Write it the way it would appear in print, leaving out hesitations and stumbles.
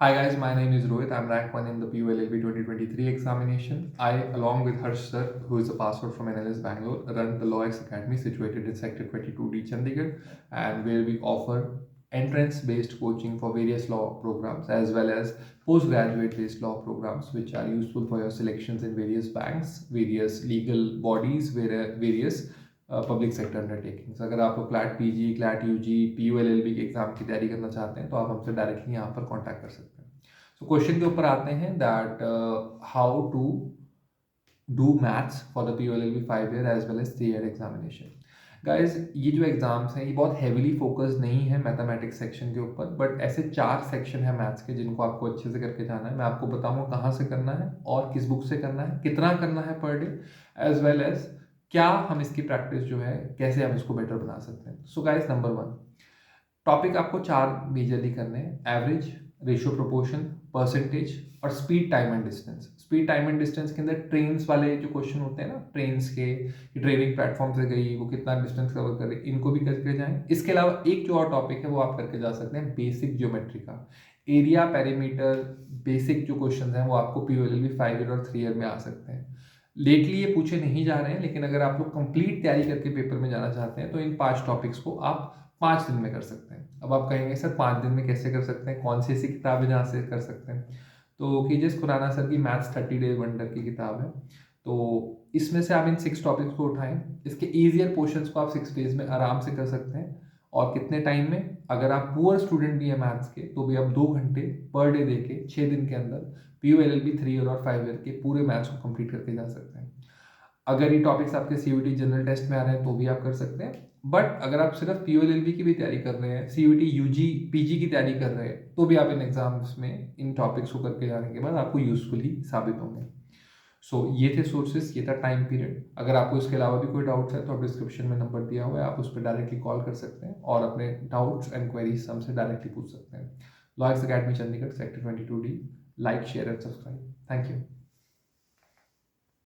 Hi guys, my name is Rohit. I'm rank 1 in the PULLB 2023 examination. I, along with Harsh sir, who is a passport from NLS Bangalore, run the LawX Academy situated in Sector 22D Chandigarh, and where we offer entrance-based coaching for various law programs as well as postgraduate-based law programs, which are useful for your selections in various banks, various legal bodies, various public sector undertakings. अगर आप CLAT PG, CLAT UG, पीयूएलएलबी के exam की तैयारी करना चाहते हैं तो आप हमसे डायरेक्टली यहाँ पर कांटेक्ट कर सकते हैं। सो क्वेश्चन के ऊपर आते हैं that how to do maths for the PU LLB 5 year as well as 3 year examination. Guys, ये जो एग्जाम्स हैं ये बहुत हैवीली फोकस नहीं है मैथमेटिक्स सेक्शन के ऊपर, बट ऐसे 4 सेक्शन है मैथ्स के जिनको आपको अच्छे से करके जाना है। मैं आपको बताऊंगा कहाँ से करना है और किस बुक से करना है, कितना करना है per day, as well as क्या हम इसकी प्रैक्टिस जो है कैसे हम इसको बेटर बना सकते हैं। सो गाइस, नंबर 1 टॉपिक आपको 4 मेजरली करने हैं: एवरेज, रेशियो प्रोपोर्शन, परसेंटेज और speed, time and distance. Speed, time and distance के अंदर ट्रेन्स वाले जो क्वेश्चन होते हैं ना, ट्रेन्स के ट्रेनिंग प्लेटफॉर्म से गई, वो कितना डिस्टेंस कवर कर रही, इनको भी करके जाएं। इसके अलावा एक जो और टॉपिक है वो आप करके जा सकते हैं बेसिक ज्योमेट्री का, एरिया, पेरीमीटर, बेसिक जो क्वेश्चन हैं वो आपको पीयूएलएलबी 5 ईयर और 3 ईयर में आ सकते हैं। लेटली ये पूछे नहीं जा रहे हैं, लेकिन अगर आप लोग कंप्लीट तैयारी करके पेपर में जाना चाहते हैं तो इन 5 टॉपिक्स को आप 5 दिन में कर सकते हैं। अब आप कहेंगे सर 5 दिन में कैसे कर सकते हैं, कौन सी ऐसी किताब है जहाँ से कर सकते हैं? तो केजेस खुराना सर की मैथ्स 30 डेज वंडर की किताब है, तो इसमें से आप इन 6 टॉपिक्स को उठाएं। इसके ईजियर पोर्शंस को आप 6 डेज में आराम से कर सकते हैं। और कितने टाइम में? अगर आप पुअर स्टूडेंट भी है मैथ्स के तो भी आप 2 घंटे पर डे देके 6 दिन के अंदर पीयूएलएलबी 3 ईयर और 5 ईयर के पूरे मैथ्स को कंप्लीट करके जा सकते हैं। अगर ये टॉपिक्स आपके सीयूटी जनरल टेस्ट में आ रहे हैं तो भी आप कर सकते हैं, बट अगर आप सिर्फ पीयूएलएलबी की भी तैयारी कर रहे हैं, सीयूटी यूजी पीजी की तैयारी कर रहे हैं, तो भी आप इन एग्जाम्स में इन टॉपिक्स को करके जाने के बाद आपको यूजफुल ही साबित होंगे। सो ये थे सोर्सेज, ये था टाइम पीरियड। अगर आपको इसके अलावा भी कोई डाउट्स है तो आप डिस्क्रिप्शन में नंबर दिया हुआ है, आप उस पर डायरेक्टली कॉल कर सकते हैं और अपने डाउट्स एंड क्वेरीज हमसे डायरेक्टली पूछ सकते हैं। Loyax academy Chandigarh, sector 22D। Like, share and subscribe. Thank you.